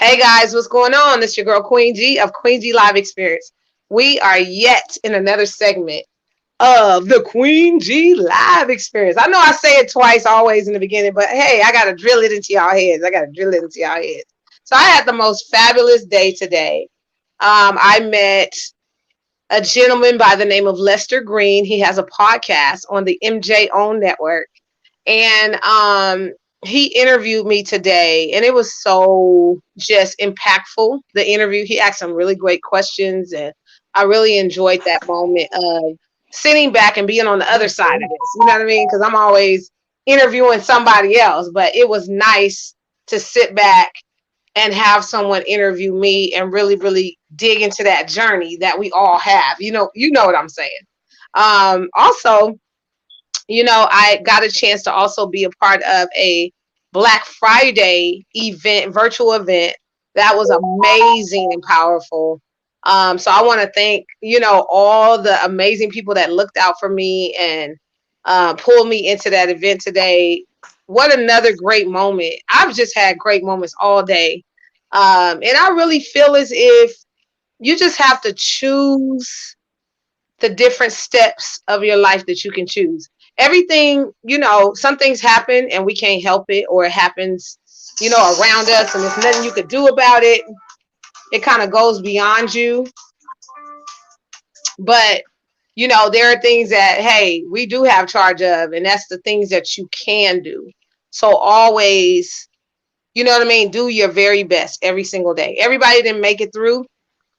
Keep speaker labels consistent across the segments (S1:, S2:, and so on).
S1: Hey guys, what's going on? It's your girl Queen G of Queen G Live Experience. We are yet in another segment of the Queen G Live Experience. I know I say it twice always in the beginning, but hey, I gotta drill it into y'all heads. So I had the most fabulous day today. I met a gentleman by the name of Lester Green. He has a podcast on the MJ Own Network. And he interviewed me today, and it was so just impactful. The interview, he asked some really great questions, and I really enjoyed that moment of sitting back and being on the other side of this. You know what I mean? Because I'm always interviewing somebody else, but it was nice to sit back and have someone interview me and really, really dig into that journey that we all have. You know what I'm saying. Also, I got a chance to also be a part of a Black Friday event, virtual event that was amazing and powerful. So I want to thank, all the amazing people that looked out for me and pulled me into that event today. What another great moment. I've just had great moments all day. And I really feel as if you just have to choose the different steps of your life that you can choose. Everything, some things happen and we can't help it, or it happens, around us, and there's nothing you could do about it. It kind of goes beyond you. But, there are things that, hey, we do have charge of, and that's the things that you can do. So always, you know what I mean? Do your very best every single day. Everybody didn't make it through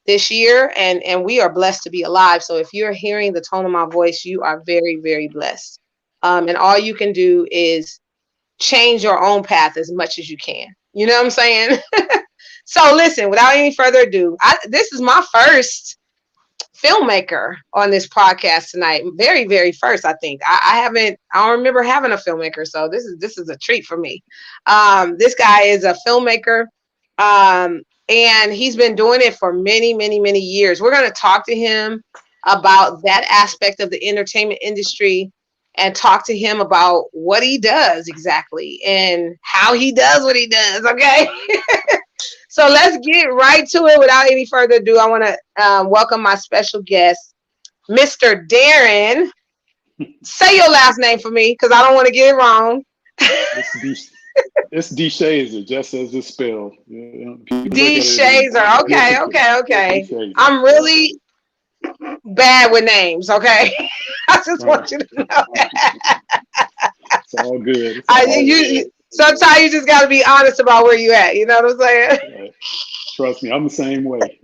S1: this year, and we are blessed to be alive. So if you're hearing the tone of my voice, you are very, very blessed. And all you can do is change your own path as much as you can. You know what I'm saying? So listen, without any further ado, this is my first filmmaker on this podcast tonight. Very, very first, I think. I don't remember having a filmmaker, so this is a treat for me. This guy is a filmmaker. And he's been doing it for many, many, many years. We're going to talk to him about that aspect of the entertainment industry and talk to him about what he does exactly and how he does what he does. Okay. So let's get right to it without any further ado. I want to welcome my special guest, Mr. Darrin. Say your last name for me because I don't want to get it wrong.
S2: It's DeShazer, just as it's spelled.
S1: DeShazer. Okay. I'm really bad with names, okay? I just want you to know that.
S2: It's all good.
S1: Sometimes you just got to be honest about where you at. You know what I'm saying?
S2: Right. Trust me, I'm the same way.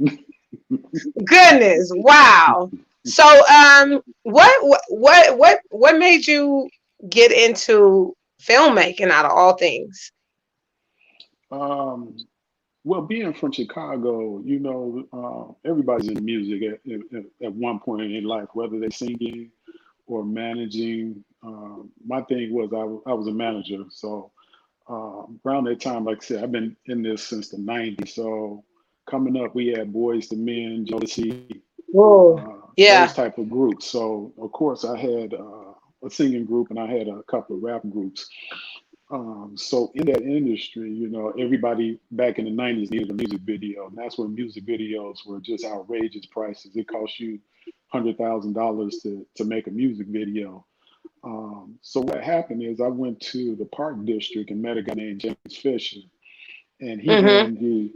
S1: Goodness, wow. So, what made you get into filmmaking out of all things?
S2: Well, being from Chicago, everybody's in music at one point in life, whether they're singing or managing. My thing was I was a manager, so around that time, like I said, I've been in this since the '90s. So coming up, we had Boys to Men, Jodeci, those type of groups. So of course, I had a singing group and I had a couple of rap groups. So in that industry, everybody back in the '90s needed a music video, and that's when music videos were just outrageous prices. It cost you $100,000 to make a music video. So what happened is I went to the Park District and met a guy named James Fisher, and he ran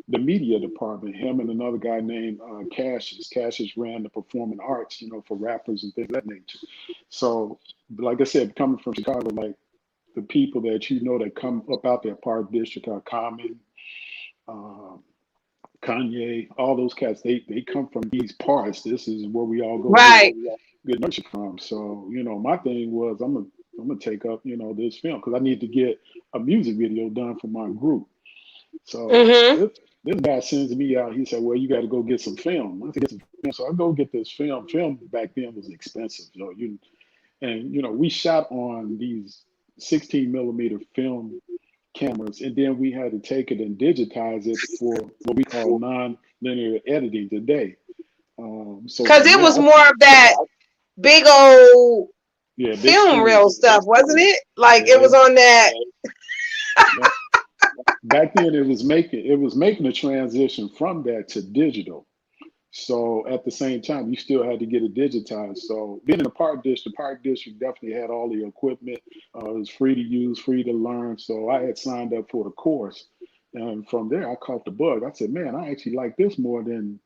S2: the media department. Him and another guy named Cassius. Cassius ran the performing arts, for rappers and things of that nature. So, like I said, coming from Chicago, like the people that that come up out there, Park District, are Common, Kanye, all those cats. They come from these parts. This is where we all go.
S1: Right.
S2: Get nurtured from. So, my thing was I'm gonna take up, this film because I need to get a music video done for my group. So this guy sends me out. He said, "Well, you got to go get some film." I said, "Get some film." So I go get this film. Film back then was expensive, we shot on these 16 millimeter film cameras, and then we had to take it and digitize it for what we call non-linear editing today. So
S1: because it was more of that big old film reel stuff, wasn't it? Like it was on that.
S2: back then it was making a transition from that to digital. So at the same time, you still had to get it digitized. So being in the park district definitely had all the equipment. It was free to use, free to learn. So I had signed up for the course, and from there I caught the bug. I said, man, I actually like this more than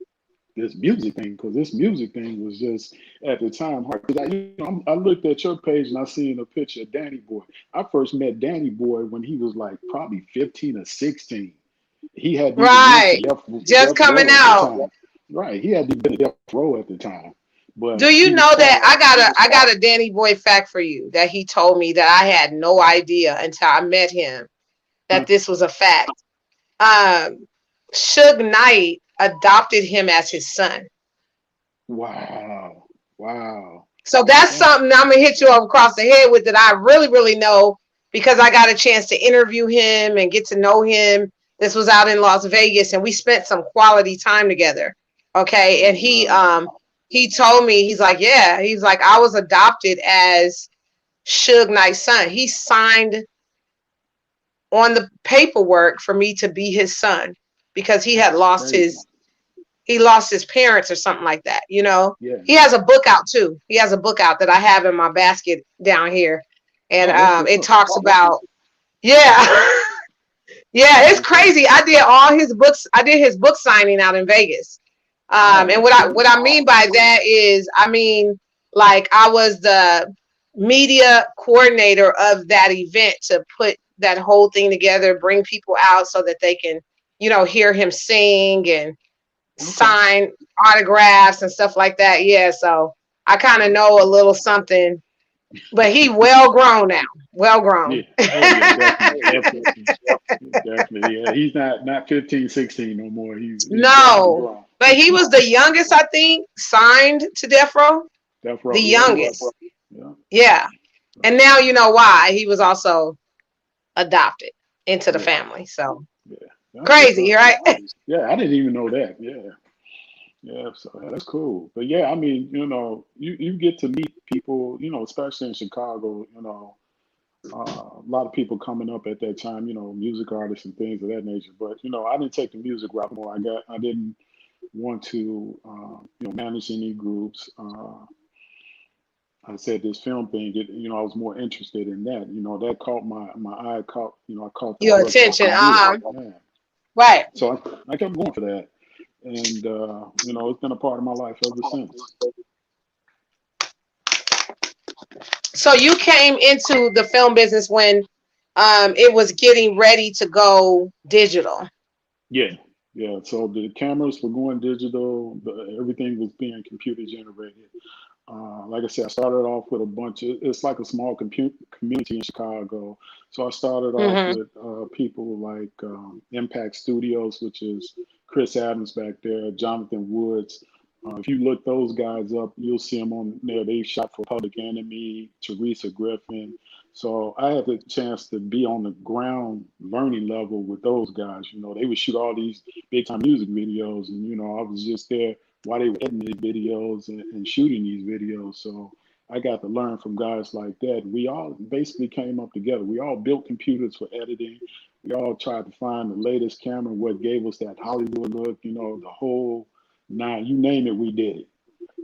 S2: this music thing, because this music thing was just at the time hard. 'Cause I looked at your page and I seen a picture of Danny Boy. I first met Danny Boy when he was like probably 15 or 16. He hadn't even went to
S1: Right. Just
S2: Death
S1: coming
S2: Row at the
S1: out.
S2: time. Right. He hadn't been to Death Row at the time. But
S1: Do you
S2: he was
S1: know that
S2: part
S1: I got a Danny Boy fact for you that he told me that I had no idea until I met him that
S2: huh?
S1: this was a fact. Um, Suge Knight adopted him as his son.
S2: Wow. Wow.
S1: So that's
S2: Wow.
S1: something I'm gonna hit you across the head with that I really, really know because I got a chance to interview him and get to know him. This was out in Las Vegas, and we spent some quality time together. Okay,
S2: Oh
S1: and
S2: wow.
S1: he told me he's like, yeah, he's like I was adopted as Suge Knight's son. He signed on the paperwork for me to be his son because
S2: That's crazy.
S1: he lost his parents or something like that, you know.
S2: Yeah.
S1: He has a book out too. He has a book out that I have in my basket down here. And
S2: Oh, that's what's
S1: it
S2: up.
S1: talks about yeah. Yeah,
S2: That's
S1: it's
S2: what's up.
S1: crazy. I did all his books. I did his book signing out in Vegas.
S2: Oh,
S1: And
S2: that's
S1: what
S2: cool.
S1: I mean by that is I mean like I was the media coordinator of that event to put that whole thing together, bring people out so that they can, you know, hear him sing and
S2: Okay.
S1: sign autographs and stuff like that. Yeah, so I kind of know a little something, but he well grown now. Well
S2: Yeah.
S1: grown.
S2: Oh yeah, definitely. Definitely. Definitely. Yeah. He's not 15, 16 no more. He's definitely
S1: No,
S2: grown.
S1: but he was the youngest, I think, signed to Death Row.
S2: Death
S1: The
S2: Row, yeah.
S1: youngest.
S2: Yeah.
S1: Yeah. And now you know why. He was also adopted into the
S2: Yeah.
S1: family. So
S2: Yeah. That's what's
S1: crazy,
S2: up.
S1: right?
S2: Yeah, I didn't even know that. Yeah. Yeah, so that's cool. But yeah, I mean, you get to meet people, especially in Chicago, a lot of people coming up at that time, music artists and things of that nature. But I didn't take the music route more. I didn't want to, manage any groups. I said this film thing. I was more interested in that. That caught my eye. I caught the
S1: Your
S2: bug back
S1: attention.
S2: in music. Yeah.
S1: Right.
S2: So I kept going for that, and it's been a part of my life ever since.
S1: So you came into the film business when it was getting ready to go digital.
S2: Yeah, yeah. So the cameras were going digital. Everything was being computer generated. Like I said, I started off with a bunch of. It's like a small community in Chicago. So I started off
S1: Mm-hmm.
S2: with people like Impact Studios, which is Chris Adams back there, Jonathan Woods. If you look those guys up, you'll see them on there. They shot for Public Enemy, Teresa Griffin. So I had the chance to be on the ground learning level with those guys. They would shoot all these big time music videos, and I was just there while they were editing these videos and shooting these videos. So I got to learn from guys like that. We all basically came up together. We all built computers for editing. We all tried to find the latest camera, what gave us that Hollywood look, the whole nine, you name it, we did it.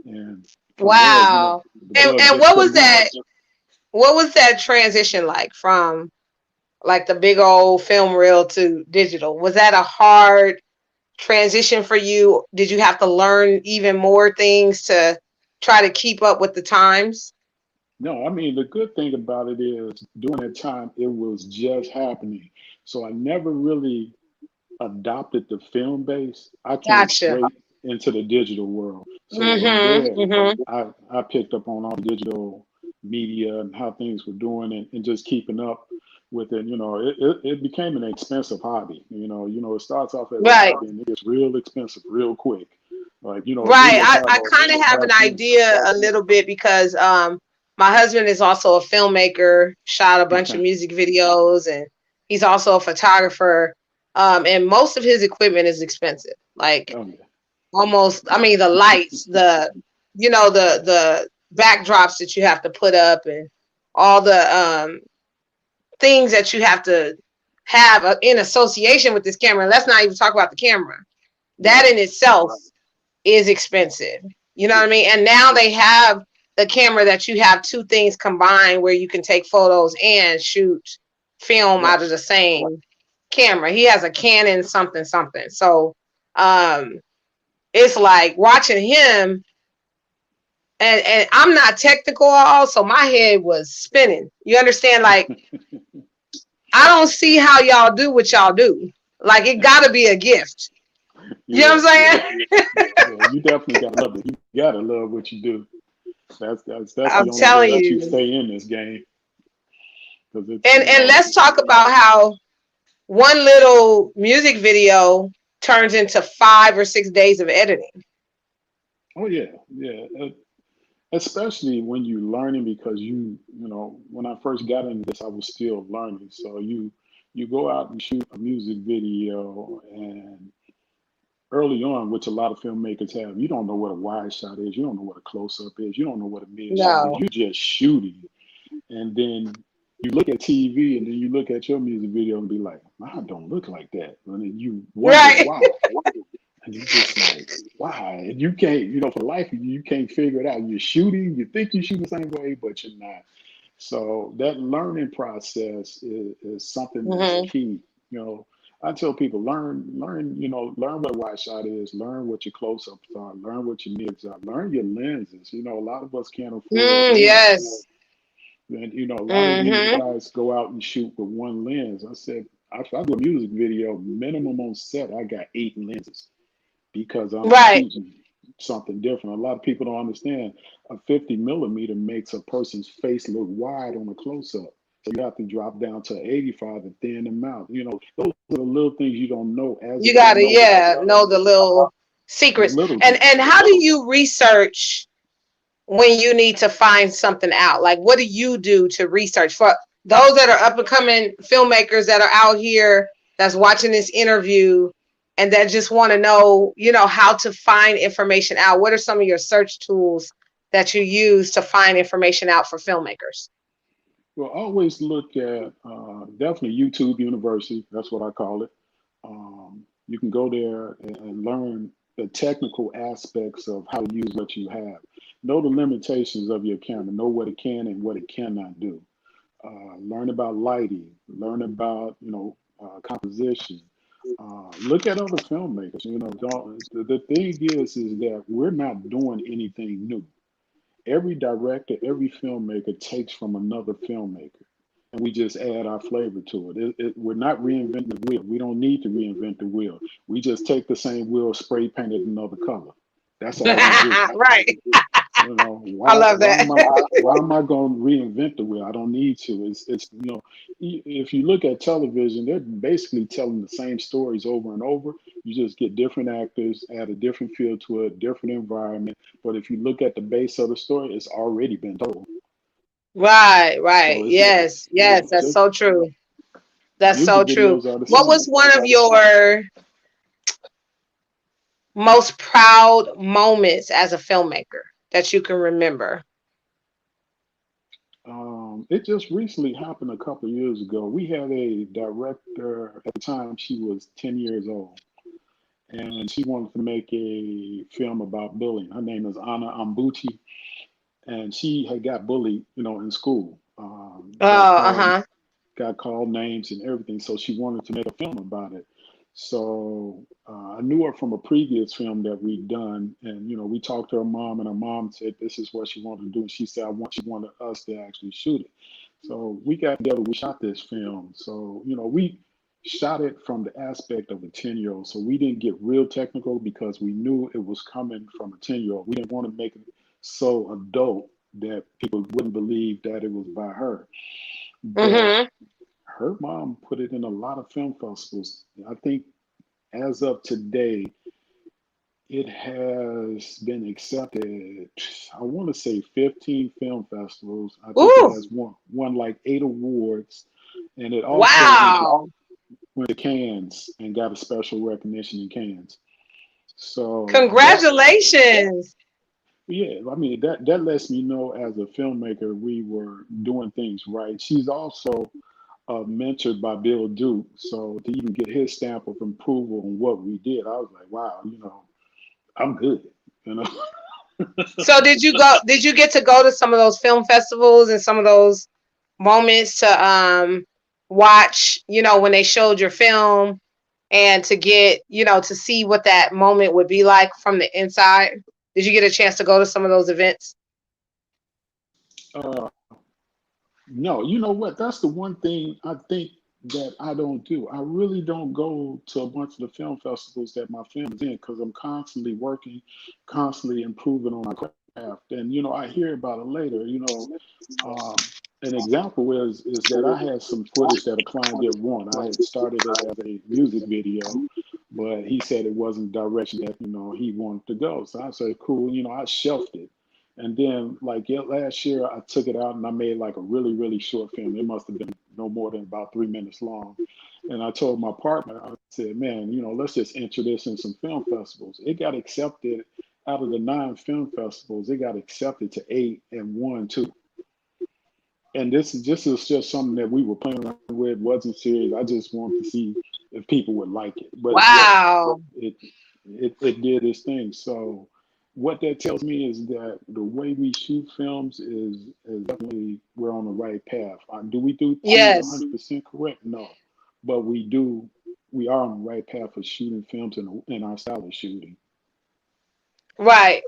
S2: And from there,
S1: Wow.
S2: the bug
S1: And
S2: just kept going.
S1: what was that transition like from like the big old film reel to digital? Was that a hard transition for you? Did you have to learn even more things to try to keep up with the times?
S2: No, I mean, the good thing about it is during that time, it was just happening. So I never really adopted the film base. I came
S1: Gotcha.
S2: straight into the digital world. So from there,
S1: Mm-hmm. Mm-hmm.
S2: I picked up on all the digital media and how things were doing and just keeping up with it. It became an expensive hobby. It starts off as a
S1: Right.
S2: hobby and it gets real expensive real quick. Like, a
S1: Right.
S2: video
S1: I
S2: costs
S1: kind of have an
S2: half million.
S1: idea a little bit because my husband is also a filmmaker, shot a bunch of
S2: Okay.
S1: music videos, and he's also a photographer. And most of his equipment is expensive. Like
S2: Oh yeah.
S1: almost, I mean, the lights, the backdrops that you have to put up and all the things that you have to have in association with this camera. Let's not even talk about the camera. That
S2: Right.
S1: in itself is expensive. You know what I
S2: Yes.
S1: mean? And now they have the camera that you have two things combined where you can take photos and shoot film
S2: Right.
S1: out of the same camera. He has a Canon something something. So it's like watching him, and I'm not technical at all, so my head was spinning. You understand? Like, I don't see how y'all do what y'all do. Like, it gotta be a gift. You know
S2: Yeah.
S1: what I'm
S2: Yeah.
S1: saying?
S2: Yeah. You definitely gotta love it. You gotta love what you do. That's the
S1: I'm
S2: only way
S1: telling
S2: that you
S1: you.
S2: stay in this game. Because it's
S1: And let's talk about how one little music video turns into 5 or 6 days of editing.
S2: oh yeah, yeah. Especially when you're learning, because when I first got into this, I was still learning. So you go out and shoot a music video, and early on, which a lot of filmmakers have, you don't know what a wide shot is, you don't know what a close up is, you don't know what a mid shot is.
S1: No.
S2: You're just shooting, and then you look at TV, and then you look at your music video and be like, "I don't look like that," and then you wonder
S1: Right.
S2: why. And you're just like, why? And you can't, for the life of you, you can't figure it out. You're shooting, you think you shoot the same way, but you're not. So that learning process is something that's
S1: Hmm.
S2: key. I tell people, learn what a wide shot is, learn what your close-ups are, learn what your mids are, learn your lenses. A lot of us can't afford lenses.
S1: Yes.
S2: And a lot of these
S1: Hmm.
S2: guys go out and shoot with one lens. I said, if I do a music video, minimum on set, I got 8 lenses because I'm
S1: Right.
S2: shooting something different. A lot of people don't understand a 50 millimeter makes a person's face look wide on a close up. So you have to drop down to 85 to thin them out. Those are the little things you don't know as a
S1: You gotta,
S2: filmmaker.
S1: yeah, know the little
S2: The
S1: secrets.
S2: little
S1: And
S2: things.
S1: how do you research when you need to find something out? Like, what do you do to research for those that are up and coming filmmakers that are out here that's watching this interview and that just want to know, how to find information out? What are some of your search tools that you use to find information out for filmmakers?
S2: Well, always look at definitely YouTube University. That's what I call it. You can go there and learn the technical aspects of how to use what you have. Know the limitations of your camera. Know what it can and what it cannot do. Learn about lighting. Learn about composition. Look at other filmmakers. The thing is that we're not doing anything new. Every director, every filmmaker takes from another filmmaker, and we just add our flavor to it. We're not reinventing the wheel. We don't need to reinvent the wheel. We just take the same wheel, spray paint it another color. That's all we do.
S1: Right. I
S2: Why
S1: love
S2: why
S1: that.
S2: am I why am I going to reinvent the wheel? I don't need to. If you look at television, they're basically telling the same stories over and over. You just get different actors, add a different feel to it, different environment. But if you look at the base of the story, it's already been told.
S1: Right,
S2: So
S1: right. Yes, yes,
S2: it's
S1: that's
S2: just
S1: so true. That's so
S2: music
S1: true.
S2: videos are the
S1: What was
S2: same.
S1: one of your most proud moments as a filmmaker that you can remember?
S2: It just recently happened a couple of years ago. We had a director at the time. She was 10 years old, and she wanted to make a film about bullying. Her name is Anna Ambuti, and she had got bullied, in school.
S1: Oh, uh-huh.
S2: Got called names and everything. So she wanted to make a film about it. So I knew her from a previous film that we'd done, and we talked to her mom, and her mom said this is what she wanted to do, and she said she wanted us to actually shoot it. So we got together, we shot this film. So we shot it from the aspect of a 10-year-old. So we didn't get real technical because we knew it was coming from a 10-year-old. We didn't want to make it so adult that people wouldn't believe that it was by her. But
S1: Mm-hmm.
S2: her mom put it in a lot of film festivals. I think as of today, it has been accepted. I want to say 15 film festivals. I think it
S1: Ooh,
S2: has won like 8 awards, and it also
S1: wow.
S2: went to Cannes and got a special recognition in Cannes. So that,
S1: Congratulations.
S2: yeah, I mean that lets me know as a filmmaker we were doing things right. She's also mentored by Bill Duke. So to even get his stamp of approval on what we did, I was like, wow, I'm good, you know.
S1: So did you get to go to some of those film festivals and some of those moments to watch, when they showed your film and to get, to see what that moment would be like from the inside? Did you get a chance to go to some of those events?
S2: Uh, no, you know what? That's the one thing I think that I don't do. I really don't go to a bunch of the film festivals that my film is in because I'm constantly working, constantly improving on my craft. And I hear about it later. Um, an example is that I had some footage that a client didn't want. I had started it as a music video, but he said it wasn't the direction that he wanted to go. So I said, cool. I shelved it. And then, like last year, I took it out and I made like a really, really short film. It must have been no more than about 3 minutes long. And I told my partner, I said, man, let's just enter this in some film festivals. It got accepted out of the 9 film festivals. It got accepted to 8 and won 2. And this is just something that we were playing around with, wasn't serious. I just wanted to see if people would like it. But yeah,
S1: Wow.
S2: it did its thing. So what that tells me is that the way we shoot films is definitely we're on the right path. Do we do things
S1: Yes.
S2: 100% correct? No, but we are on the right path of shooting films in our style of shooting.
S1: Right.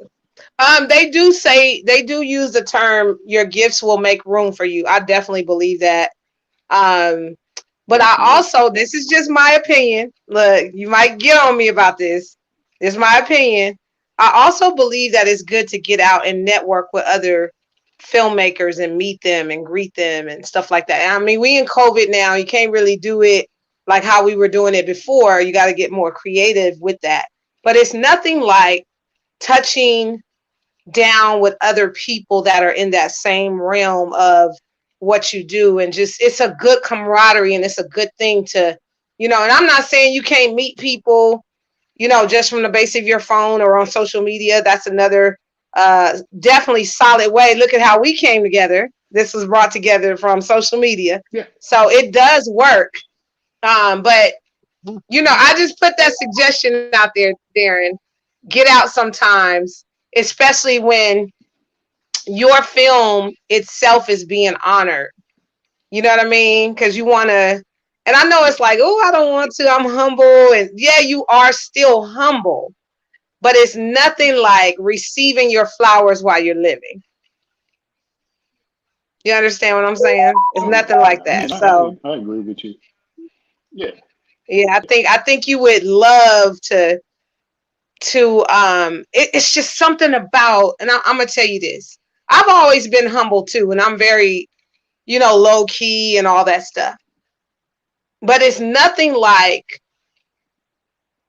S1: They do use the term your gifts will make room for you. I definitely believe that. Um, but I
S2: Definitely.
S1: also, this is just my opinion. Look, you might get on me about this. It's my opinion. I also believe that it's good to get out and network with other filmmakers and meet them and greet them and stuff like that. I mean, we in COVID now, you can't really do it like how we were doing it before. You got to get more creative with that. But it's nothing like touching down with other people that are in that same realm of what you do, and just it's a good camaraderie and it's a good thing to, and I'm not saying you can't meet people, just from the base of your phone or on social media. That's another definitely solid way. Look at how we came together. This was brought together from social media.
S2: Yeah.
S1: So it does work. But I just put that suggestion out there, Darren. Get out sometimes, especially when your film itself is being honored. You know what I mean? Because you want to, and I know it's like, oh, I don't want to. I'm humble. And yeah, you are still humble, but it's nothing like receiving your flowers while you're living. You understand what I'm saying? It's
S2: Oh
S1: nothing
S2: yeah,
S1: like
S2: yeah. I
S1: that.
S2: mean,
S1: So
S2: I agree with you. Yeah.
S1: yeah, I think you would love to it's just something about, and I'm gonna tell you this. I've always been humble too, and I'm very, low key and all that stuff. But it's nothing like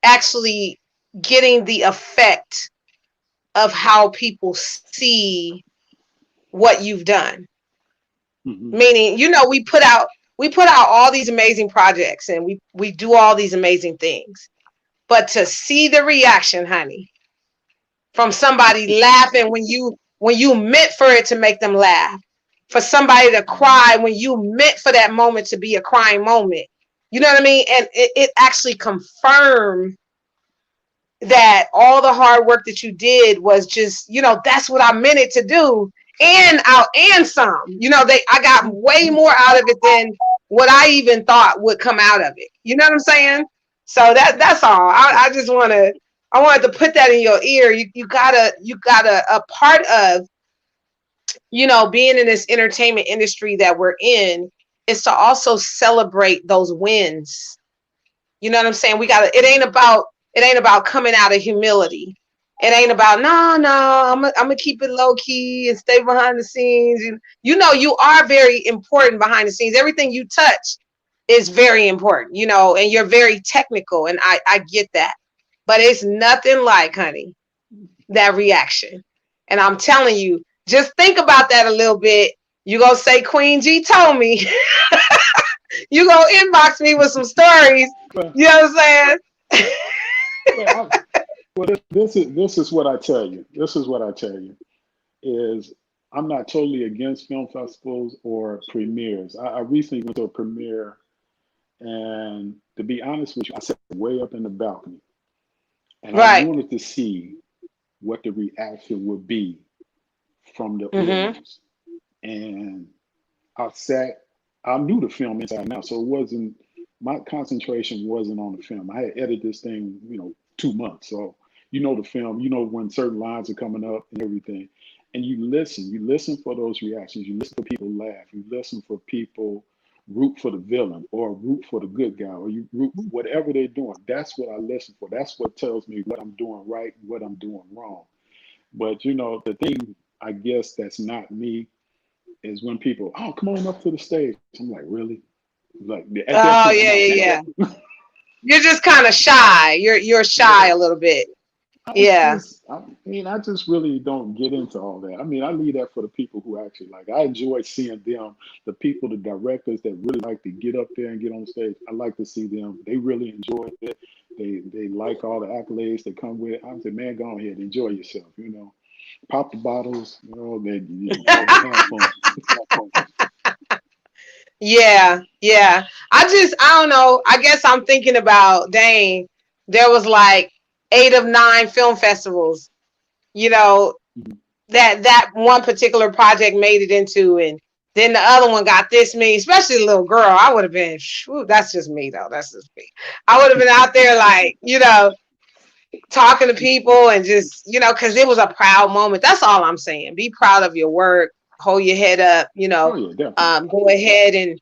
S1: actually getting the effect of how people see what you've done.
S2: Hmm.
S1: Meaning, we put out all these amazing projects and we do all these amazing things. But to see the reaction, honey, from somebody laughing when you meant for it to make them laugh, for somebody to cry when you meant for that moment to be a crying moment. You know what I mean? And it actually confirmed that all the hard work that you did was just, that's what I meant it to do. And out and some. I got way more out of it than what I even thought would come out of it. You know what I'm saying? So that's all. I wanted to put that in your ear. You gotta a part of, being in this entertainment industry that we're in is to also celebrate those wins. You know what I'm saying? It ain't about coming out of humility. It ain't about no. I'm gonna keep it low key and stay behind the scenes. You are very important behind the scenes. Everything you touch is very important. And you're very technical, and I get that. But it's nothing like, honey, that reaction. And I'm telling you, just think about that a little bit. You gonna say Queen G told me. You gonna inbox me with some stories.
S2: Well,
S1: You know what I'm saying?
S2: well, well, this is what I tell you. This is what I tell you is I'm not totally against film festivals or premieres. I recently went to a premiere, and to be honest with you, I sat way up in the balcony, and I
S1: Right.
S2: wanted to see what the reaction would be from the
S1: Mm-hmm.
S2: audience. And I sat, I knew the film inside and out, so it wasn't, my concentration wasn't on the film. I had edited this thing, 2 months. So you know the film, you know when certain lines are coming up and everything. And you listen for those reactions, you listen for people laugh, you listen for people root for the villain or root for the good guy, or you root whatever they're doing. That's what I listen for. That's what tells me what I'm doing right and what I'm doing wrong. But the thing I guess that's not me is when people, oh, come on up to the stage. I'm like, really? Like at that
S1: Oh
S2: point, I'm
S1: yeah,
S2: like,
S1: yeah,
S2: no.
S1: yeah. You're just kind of shy. You're shy
S2: Yeah.
S1: a little bit.
S2: I
S1: Yeah.
S2: just, I mean, I just really don't get into all that. I mean, I leave that for the people who actually like. I enjoy seeing them, the people, the directors that really like to get up there and get on stage. I like to see them. They really enjoy it. They like all the accolades that come with it. I'm saying, man, go ahead, enjoy yourself. Pop the bottles. Then have fun.
S1: Yeah, yeah. I don't know. I guess I'm thinking about, dang, there was like 8 of 9 film festivals, you know,
S2: Mhm.
S1: that one particular project made it into, and then the other one got this many, especially the little girl. I would have been, that's just me though. That's just me. I would have been out there like, talking to people and just, because it was a proud moment. That's all I'm saying. Be proud of your work, hold your head up,
S2: Oh yeah, definitely.
S1: go ahead and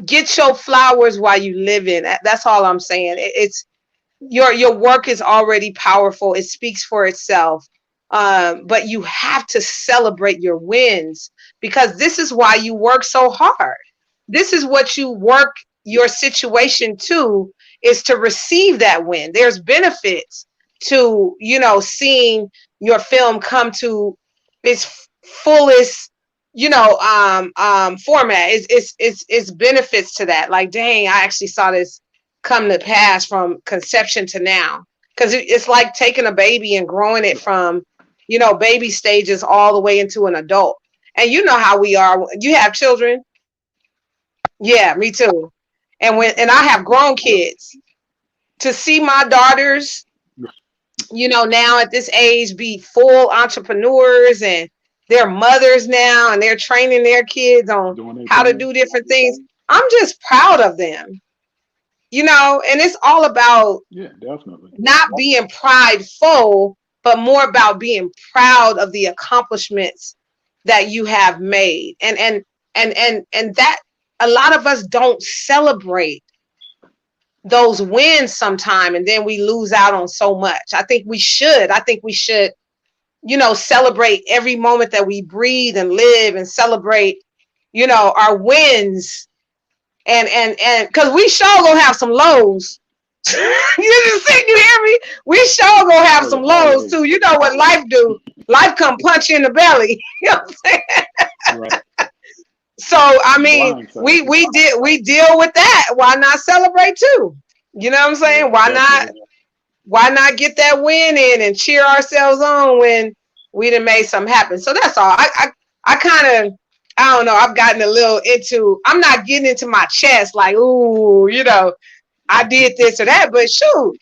S1: get your flowers while you live in. That's all I'm saying. It's your work is already powerful. It speaks for itself. But you have to celebrate your wins, because this is why you work so hard. This is what you work your situation to, is to receive that win. There's benefits to, seeing your film come to its fullest, format. It's benefits to that. Like, dang, I actually saw this come to pass from conception to now. Because it's like taking a baby and growing it from, baby stages all the way into an adult. And you know how we are. You have children. Yeah, me too. And I have grown kids. To see my daughters, now at this age, be full entrepreneurs, and they're mothers now, and they're training their kids on
S2: Doing their
S1: how to
S2: thing.
S1: do different things. I'm just proud of them, and it's all about
S2: Yeah, definitely.
S1: not being prideful, but more about being proud of the accomplishments that you have made. And that a lot of us don't celebrate those wins sometime, and then we lose out on so much. I think we should celebrate every moment that we breathe and live, and celebrate our wins, and because we sure gonna have some lows. You hear me? We sure gonna have
S2: Oh
S1: some
S2: yeah,
S1: lows too.
S2: always.
S1: You know what life do? Life come punch you in the belly. You know what I'm saying?
S2: Right.
S1: So I mean,
S2: Blindside
S1: we
S2: you.
S1: we did we deal with that. Why not celebrate too? You know what I'm
S2: Yeah,
S1: saying?
S2: definitely.
S1: Why not get that win in and cheer ourselves on when we done made something happen? So that's all. I kind of, I don't know. I've gotten a little into. I'm not getting into my chest like, ooh, I did this or that. But shoot,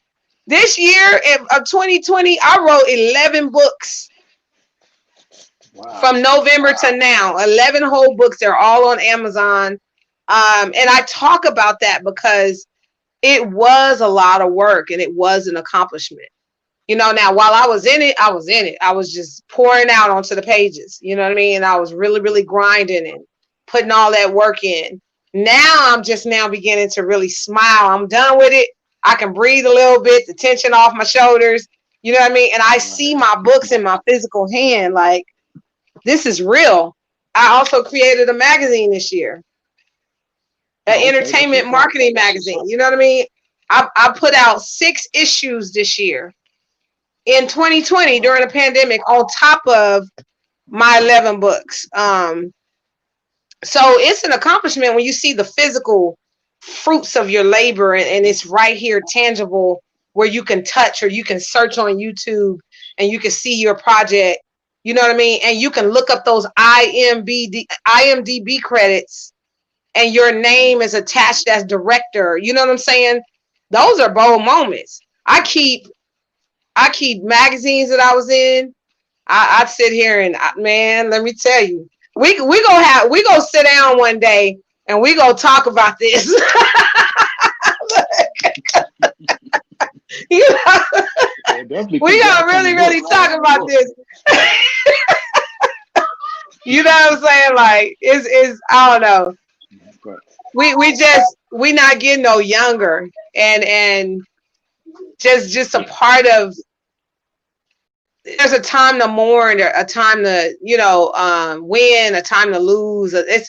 S1: this year of 2020, I wrote 11 books from
S2: Wow.
S1: November to now. 11 whole books. They're all on Amazon. And I talk about that because it was a lot of work, and it was an accomplishment. Now while I was in it, I was in it. I was just pouring out onto the pages. You know what I mean? I was really, really grinding and putting all that work in. Now I'm just now beginning to really smile. I'm done with it. I can breathe a little bit, the tension off my shoulders. You know what I mean? And I see
S2: Right.
S1: my books in my physical hand. Like, this is real. I also created a magazine this year, an
S2: Oh, okay. That's
S1: entertainment
S2: what's up.
S1: marketing magazine. You know what I mean? I put out 6 issues this year in 2020 during the
S2: Wow.
S1: pandemic, on top of my 11 books. So it's an accomplishment when you see the physical fruits of your labor, and it's right here tangible, where you can touch, or you can search on YouTube and you can see your project. You know what I mean? And you can look up those IMDb credits, and your name is attached as director. You know what I'm saying? Those are bold moments. I keep magazines that I was in. I sit here and man, let me tell you, we gonna sit down one day and we gonna talk about this. You know, we gonna really talk about this. You know what I'm saying? Like it's I don't know. We not getting no younger, and just a part of. There's a time to mourn, a time to win, a time to lose. It's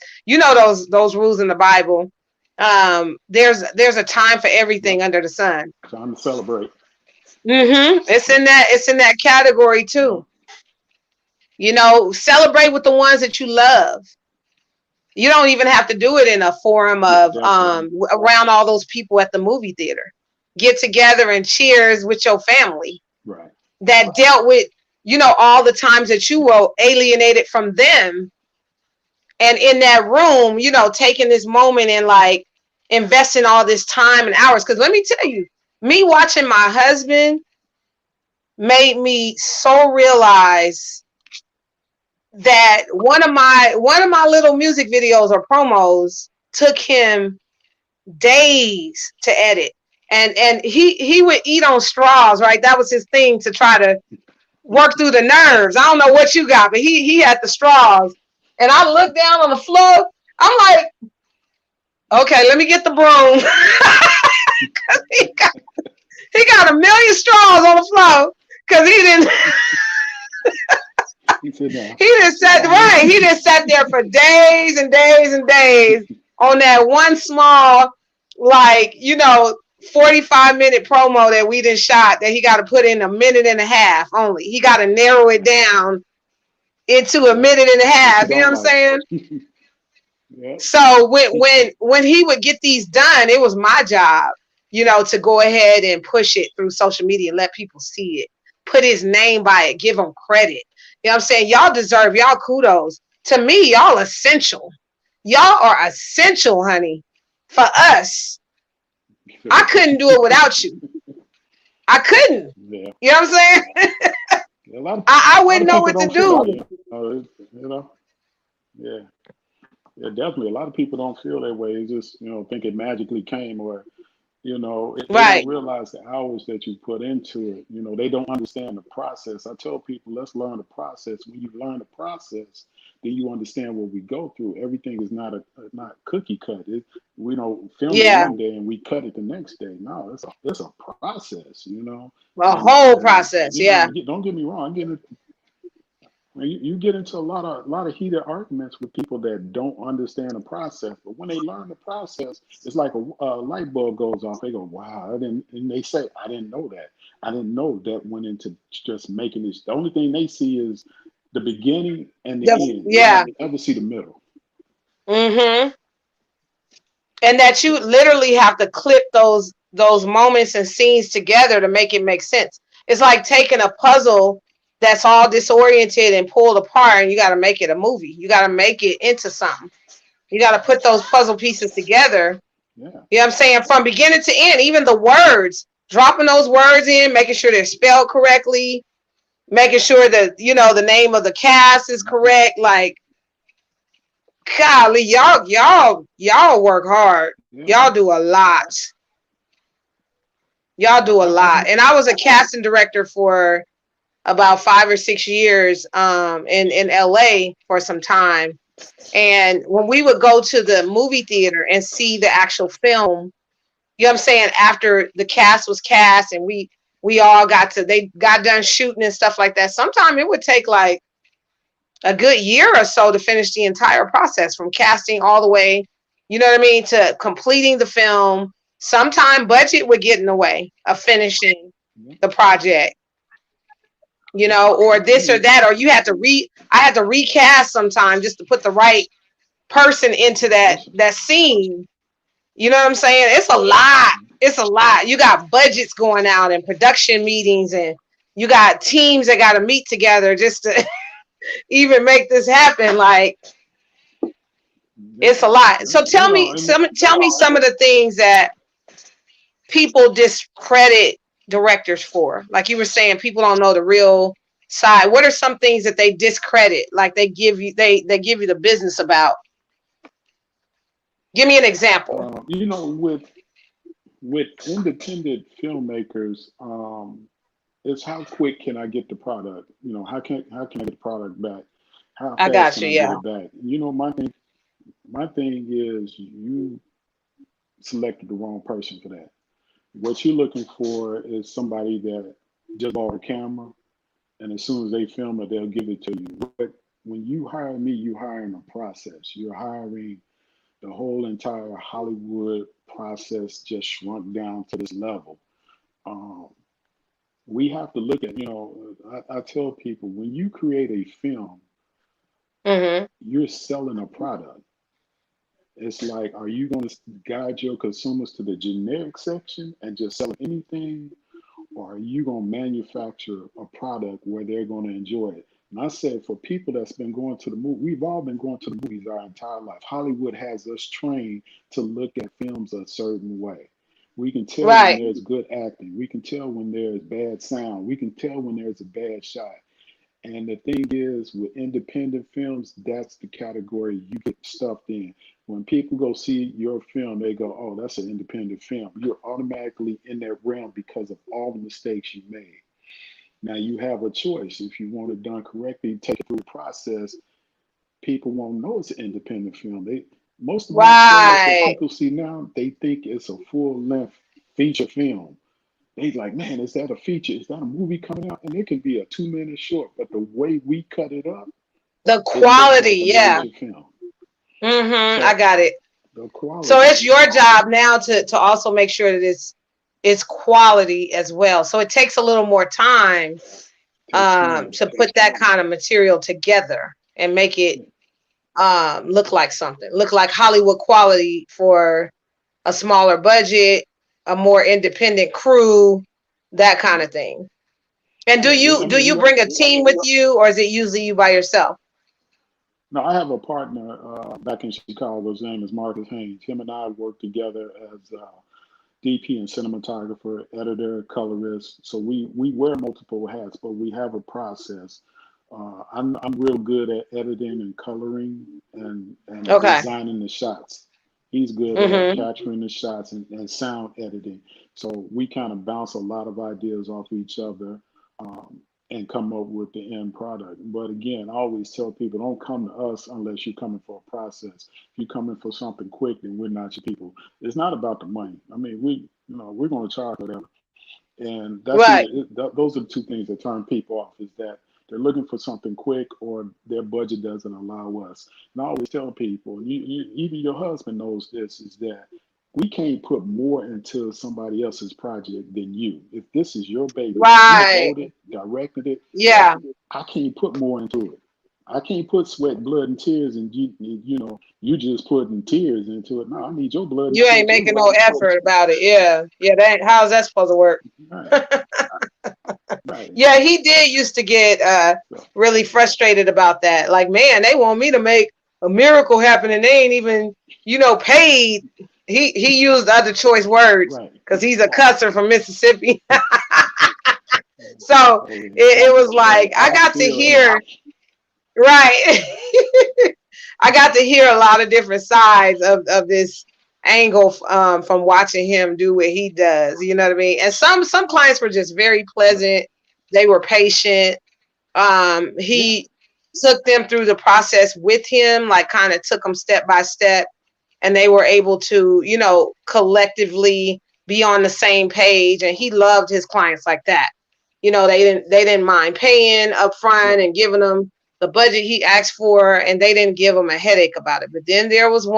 S1: those rules in the Bible. There's a time for everything under the sun.
S2: Time to celebrate.
S1: It's in that category too. Celebrate with the ones that you love. You don't even have to do it in a forum of around all those people at the movie theater. Get together and cheers with your family.
S2: Right.
S1: That dealt with, all the times that you were alienated from them. And in that room, taking this moment and like investing all this time and hours. Because let me tell you, me watching my husband made me so realize that one of my little music videos or promos took him days to edit. And he would eat on straws, right? That was his thing, to try to work through the nerves. I don't know what you got, but he had the straws. And I looked down on the floor. I'm like, okay, let me get the broom. he got a million straws on the floor because he didn't. He just sat there for days and days and days on that one small, 45-minute promo that we did shot that he got to put in a minute and a half only. He got to narrow it down into a minute and a half. You know what I'm saying? Yeah. So when he would get these done, it was my job, to go ahead and push it through social media and let people see it, put his name by it, give him credit. You know what I'm saying? Y'all deserve y'all kudos. To me, y'all essential. Y'all are essential, honey, for us. I couldn't do it without you. I couldn't. Yeah. You know what I'm saying? I wouldn't know what to do.
S2: Yeah. Yeah, definitely. A lot of people don't feel that way. It's just, think it magically came, or, they don't realize the hours that you put into it. They don't understand the process. I tell people, let's learn the process. When you learn the process, then you understand what we go through. Everything is not cookie cut. We don't film it one day and we cut it the next day. No, it's a process,
S1: A whole process,
S2: Don't get me wrong. You get into a lot of heated arguments with people that don't understand the process. But when they learn the process, it's like a light bulb goes off. They go, "Wow!" And they say, "I didn't know that. I didn't know that went into just making this." The only thing they see is the beginning and the end.
S1: Yeah,
S2: they never see the middle.
S1: And that you literally have to clip those moments and scenes together to make it make sense. It's like taking a puzzle that's all disoriented and pulled apart, and you got to make it a movie. You got to make it into something. You got to put those puzzle pieces together. Yeah. You know what I'm saying? From beginning to end, even the words, dropping those words in, making sure they're spelled correctly, making sure that, the name of the cast is correct. Like, golly, y'all work hard. Y'all do a lot. And I was a casting director for about 5 or 6 years in LA for some time. And when we would go to the movie theater and see the actual film, you know what I'm saying, after the cast was cast and we all they got done shooting and stuff like that, sometimes it would take like a good year or so to finish the entire process, from casting all the way, to completing the film. Sometime budget would get in the way of finishing the project. Or this or that, or I had to recast sometime just to put the right person into that scene. You know what I'm saying? It's a lot. You got budgets going out and production meetings, and you got teams that got to meet together just to even make this happen. Like, it's a lot. So tell me some of the things that people discredit directors for. Like you were saying, people don't know the real side. What are some things that they discredit? Like they give you the business about. Give me an example.
S2: With independent filmmakers, it's how quick can I get the product? How can I get the product back? How
S1: I
S2: fast
S1: got
S2: can
S1: you.
S2: I get
S1: Yeah.
S2: it back? My thing is you selected the wrong person for that. What you're looking for is somebody that just bought a camera, and as soon as they film it, they'll give it to you. But when you hire me, you're hiring a process. You're hiring the whole entire Hollywood process just shrunk down to this level. Um, we have to look at, I tell people when you create a film,
S1: Mm-hmm.
S2: you're selling a product. It's like, are you going to guide your consumers to the generic section and just sell anything? Or are you going to manufacture a product where they're going to enjoy it? And I said, for people that's been going to the movie, we've all been going to the movies our entire life. Hollywood has us trained to look at films a certain way. We can tell when
S1: Right.
S2: there's good acting. We can tell when there's bad sound. We can tell when there's a bad shot. And the thing is, with independent films, that's the category you get stuffed in. When people go see your film, they go, "Oh, that's an independent film." You're automatically in that realm because of all the mistakes you made. Now you have a choice. If you want it done correctly, take it through the process. People won't know it's an independent film. Most of my films that
S1: Right.
S2: people see now, they think it's a full length feature film. They like, man, is that a feature? Is that a movie coming out? And it can be a 2 minute short, but the way we cut it up,
S1: The
S2: it looks like
S1: quality.
S2: a
S1: Yeah.
S2: major film.
S1: Mm-hmm. I
S2: So
S1: got it.
S2: the
S1: So
S2: quality
S1: it's your job now to also make sure that it's quality as well. So it takes a little more time
S2: takes time.
S1: to put that kind of material together and make it look like something, look like Hollywood quality for a smaller budget, a more independent crew, that kind of thing. And
S2: Yeah,
S1: do
S2: I
S1: do
S2: mean,
S1: you bring a team with you, or is it usually you by yourself?
S2: no, I have a partner back in Chicago. His name is Marcus Haynes. Him and I work together as DP and cinematographer, editor, colorist. So we wear multiple hats, but we have a process. I'm real good at editing and coloring and
S1: Okay.
S2: designing the shots. He's good at
S1: Mm-hmm.
S2: capturing the shots and sound editing. So we kind of bounce a lot of ideas off each other um, and come up with the end product. But again, I always tell people don't come to us unless you're coming for a process. If you're coming for something quick, then we're not your people. It's not about the money. I mean, we're going to charge whatever. And
S1: Right.
S2: those are the two things that turn people off is that they're looking for something quick or their budget doesn't allow us. And I always tell people, and even your husband knows this, is that we can't put more into somebody else's project than you. If this is your baby, you
S1: Right.
S2: wrote it, directed it,
S1: Yeah.
S2: I can't put more into it. I can't put sweat, blood, and tears, and you just putting tears into it. No, I need your blood and
S1: You ain't
S2: sweat
S1: making
S2: too.
S1: no effort about it. Yeah. Yeah. That how's that supposed to work?
S2: Right, right.
S1: Yeah, he did used to get
S2: So,
S1: really frustrated about that. Like, man, they want me to make a miracle happen and they ain't even, paid. He used other choice words
S2: right.
S1: because he's a cusser from Mississippi. So
S2: So,
S1: it was like I
S2: I
S1: got to
S2: still hate
S1: hear, right. I got to hear a lot of different sides of this angle from watching him do what he does. You know what I mean? And some clients were just very
S2: right.
S1: pleasant. They were patient.
S2: Yeah,
S1: He took them through the process with him, like kind of took them step by step, and they were able to, collectively be on the same page. And he loved his clients like that. They didn't mind paying up front
S2: right.
S1: and giving them the budget he asked for, and they didn't give him a headache about it. But then there was the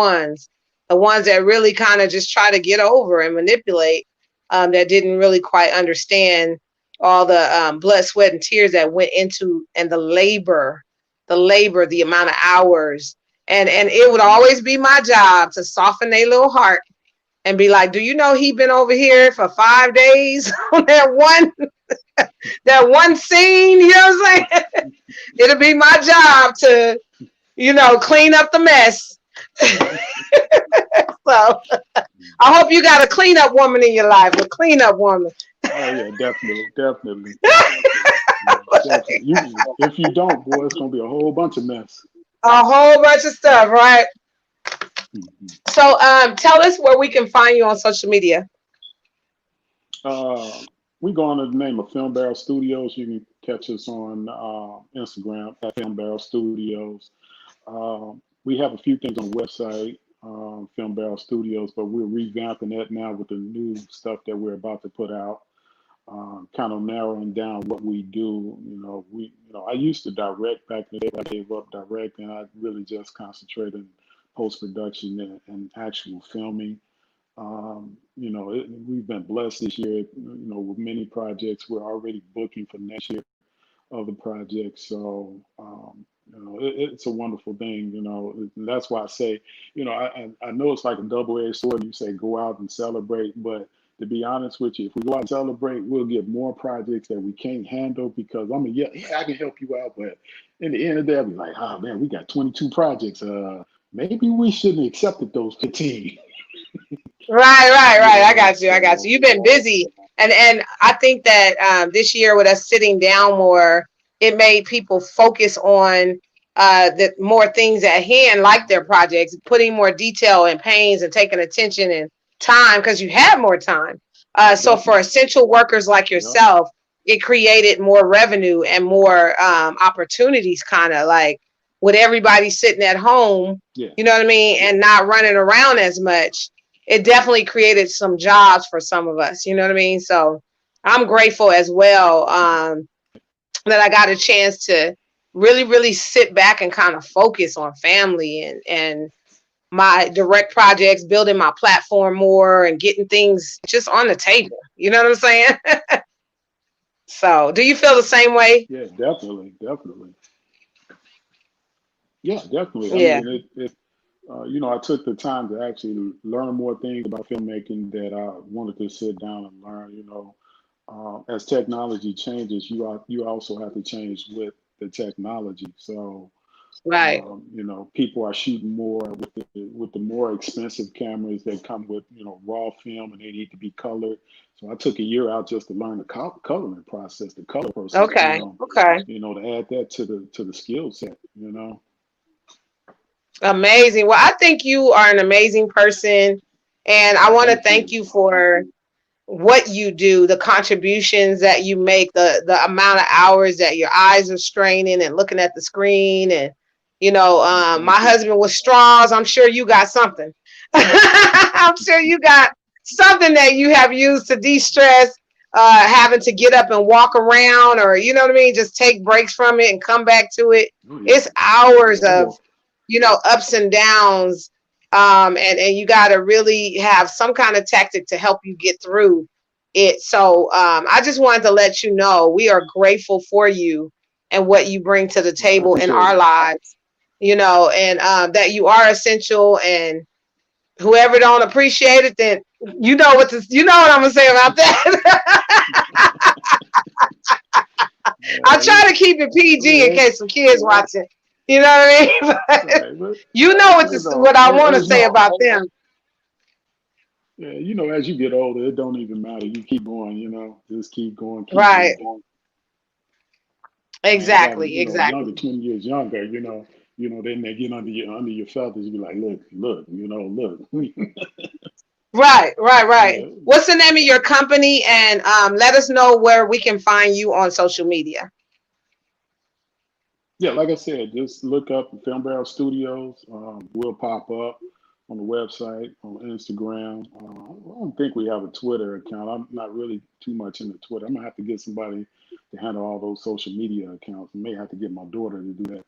S1: ones that really kind of just try to get over and manipulate, that didn't really quite understand all the blood, sweat, and tears that went into, and the amount of hours, and it would
S2: Hmm.
S1: always be my job to soften their little heart and be like, do you know he been over here for 5 days on that one scene? You know what I'm saying? It'll be my job to, clean up the mess. So I hope you got a cleanup woman in your life, a cleanup woman.
S2: Oh yeah, definitely, definitely, definitely. If you don't, boy, it's gonna be a whole bunch of mess.
S1: A whole bunch of stuff, right?
S2: Mhm.
S1: So tell us where we can find you on social media.
S2: Uh, we go under the name of Film Barrel Studios. You can catch us on Instagram at Film Barrel Studios. We have a few things on the website, Film Barrel Studios, but we're revamping that now with the new stuff that we're about to put out. Kind of narrowing down what we do. I used to direct back in the day, but I gave up directing. I really just concentrated in post production and actual filming. We've been blessed this year, with many projects. We're already booking for next year of the project. So, it's a wonderful thing, and that's why I say, I know it's like a double-edged sword. You say go out and celebrate, but to be honest with you, if we go out and celebrate, we'll get more projects that we can't handle because yeah, I can help you out, but in the end of the day, I'll be like, oh man, we got 22 projects. Maybe we shouldn't have accepted those 15.
S1: Right. I got you. I got
S2: So
S1: you. You've been busy, and I think that this year with us sitting down more, it made people focus on the more things at hand, like their projects, putting more detail and pains and taking attention and time because you have more time. So for
S2: definitely,
S1: essential workers like
S2: yep,
S1: yourself, it created more revenue and more opportunities, kind of like with everybody sitting at home,
S2: yeah.
S1: you know what I mean, and not running around as much. It definitely created some jobs for some of us, you know what I mean? So I'm grateful as well, that I got a chance to really, really sit back and kind of focus on family and my direct projects, building my platform more and getting things just on the table. You know what I'm saying? So do you feel the same way?
S2: Yeah, definitely, definitely. Yeah, definitely. I
S1: Yeah.
S2: mean, I took the time to actually learn more things about filmmaking that I wanted to sit down and learn. As technology changes, you also have to change with the technology. So,
S1: Right.
S2: people are shooting more with the more expensive cameras that come with raw film, and they need to be colored. So I took a year out just to learn the coloring process, the color process.
S1: Okay. Okay.
S2: To add that to the skill set.
S1: Amazing. Well, I think you are an amazing person. And I
S2: Oh,
S1: want to
S2: thank
S1: thank
S2: you.
S1: you for what you do, the contributions that you make, the amount of hours that your eyes are straining and looking at the screen, and
S2: Oh,
S1: my
S2: thank you.
S1: husband with straws. I'm sure you got something. I'm sure you got something that you have used to de-stress, having to get up and walk around, or you know what I mean, just take breaks from it and come back to it.
S2: Oh yeah.
S1: It's hours
S2: I
S1: of
S2: walk.
S1: ups and downs, and you got to really have some kind of tactic to help you get through it. So I just wanted to let you know we are grateful for you and what you bring to the
S2: I
S1: table in
S2: appreciate
S1: our
S2: it.
S1: lives, and that you are essential. And whoever don't appreciate it, then you know what I'm gonna say about that. I try to keep it PG in
S2: Hey,
S1: case some kids watching. You know what I mean? But
S2: right, but
S1: you know what I want to
S2: as
S1: say
S2: you,
S1: about them.
S2: yeah, as you get older, it don't even matter. You keep going. Just keep going, keep
S1: Right.
S2: going. Man, you got
S1: Exactly.
S2: younger,
S1: Exactly.
S2: 20 years younger. Then they get under your feathers. You be like, look, look.
S1: Right.
S2: Yeah,
S1: What's the name of your company? And let us know where we can find you on social media.
S2: yeah. Like I said, just look up Film Barrel Studios. We'll pop up on the website, on Instagram. I don't think we have a Twitter account. I'm not really too much into Twitter. I'm gonna have to get somebody to handle all those social media accounts. I may have to get my daughter to do that.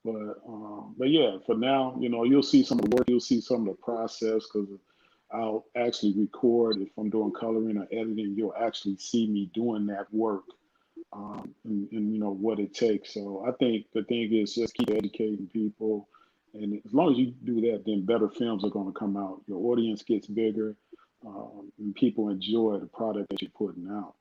S2: But yeah, for now, you'll see some of the work, you'll see some of the process because I'll actually record if I'm doing coloring or editing. You'll actually see me doing that work, and what it takes. So I think the thing is just keep educating people, and as long as you do that, then better films are going to come out. Your audience gets bigger, and people enjoy the product that you're putting out.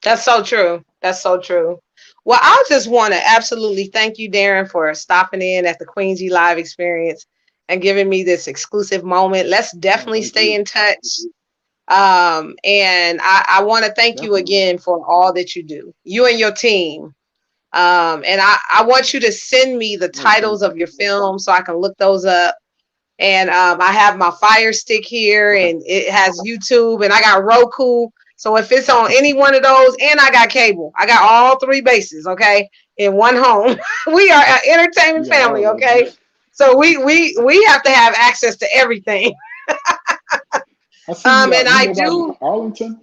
S1: That's so true. That's so true. Well, I just want to absolutely thank you, Darrin, for stopping in at the Queen G Live experience and giving me this exclusive moment. Let's
S2: No,
S1: definitely
S2: thank
S1: stay
S2: you.
S1: in touch. And I want to thank you
S2: Definitely.
S1: again for all that you do, you and your team. And I want you to send me the
S2: Oh,
S1: titles
S2: thank you.
S1: of your films so I can look those up. And I have my Fire Stick here,
S2: Okay.
S1: and it has YouTube, and I got Roku. So if it's on any one of those, and I got cable, I got all three bases. Okay, in one home. We are an
S2: You
S1: entertainment
S2: got
S1: family.
S2: all of them.
S1: Okay, so we have to have access to everything.
S2: I see you
S1: And
S2: out. You
S1: I
S2: live out in
S1: do.
S2: Arlington?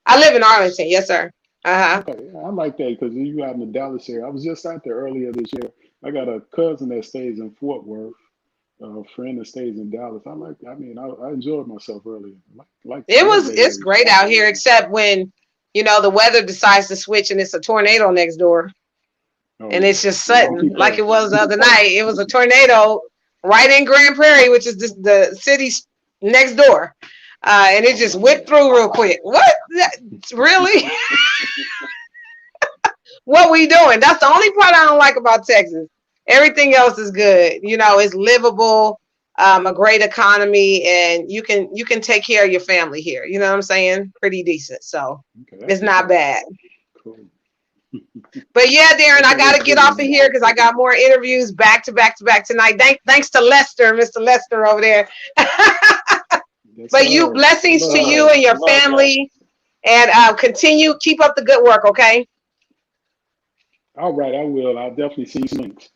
S1: I live in Arlington. Yes, sir. Uh huh.
S2: Okay, I like that because you out in the Dallas area. I was just out there earlier this year. I got a cousin that stays in Fort Worth, a friend that stays in Dallas. I mean, I enjoyed myself earlier. Love that
S1: It's
S2: area.
S1: great out here, except when the weather decides to switch and it's a tornado next door.
S2: Oh
S1: And
S2: yeah,
S1: it's just
S2: we don't
S1: sudden,
S2: keep
S1: like
S2: that.
S1: it was the other night. It was a tornado right in Grand Prairie, which is the city next door, and it
S2: Oh
S1: just
S2: man.
S1: whipped through real quick. What? Really? What we doing? That's the only part I don't like about Texas. Everything else is good. It's livable, a great economy, and you can take care of your family here. You know what I'm saying? Pretty decent. So
S2: Okay, that's
S1: it's
S2: what's
S1: not
S2: up.
S1: bad.
S2: Cool.
S1: But yeah, Darrin, I
S2: Okay,
S1: got
S2: let's
S1: to get
S2: do
S1: off
S2: this,
S1: of
S2: man.
S1: here because I got more interviews back to back to back tonight. Thanks to Lester, Mr. Lester over there.
S2: Yes,
S1: But you,
S2: sir. I
S1: blessings to
S2: love
S1: you
S2: that.
S1: and your family, and continue, keep up the good work, okay?
S2: All right, I will. I'll definitely see you some links.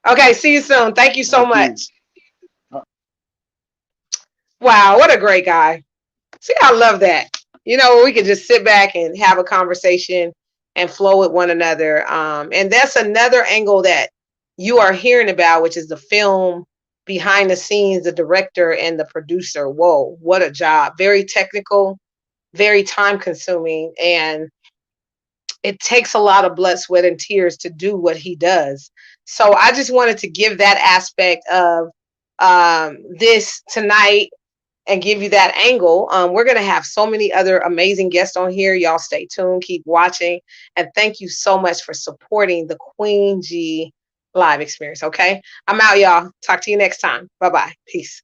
S1: Okay, see you soon. Thank you so
S2: Thank you.
S1: much. Wow, what a great guy. See, I love that. We could just sit back and have a conversation and flow with one another. And that's another angle that you are hearing about, which is the film behind the scenes, the director and the producer. Whoa, what a job. Very technical, very time consuming. And it takes a lot of blood, sweat, and tears to do what he does. So I just wanted to give that aspect of this tonight and give you that angle. We're going to have so many other amazing guests on here. Y'all stay tuned, keep watching. And thank you so much for supporting the Queen G live experience. Okay. I'm out, y'all. Talk to you next time. Bye bye. Peace.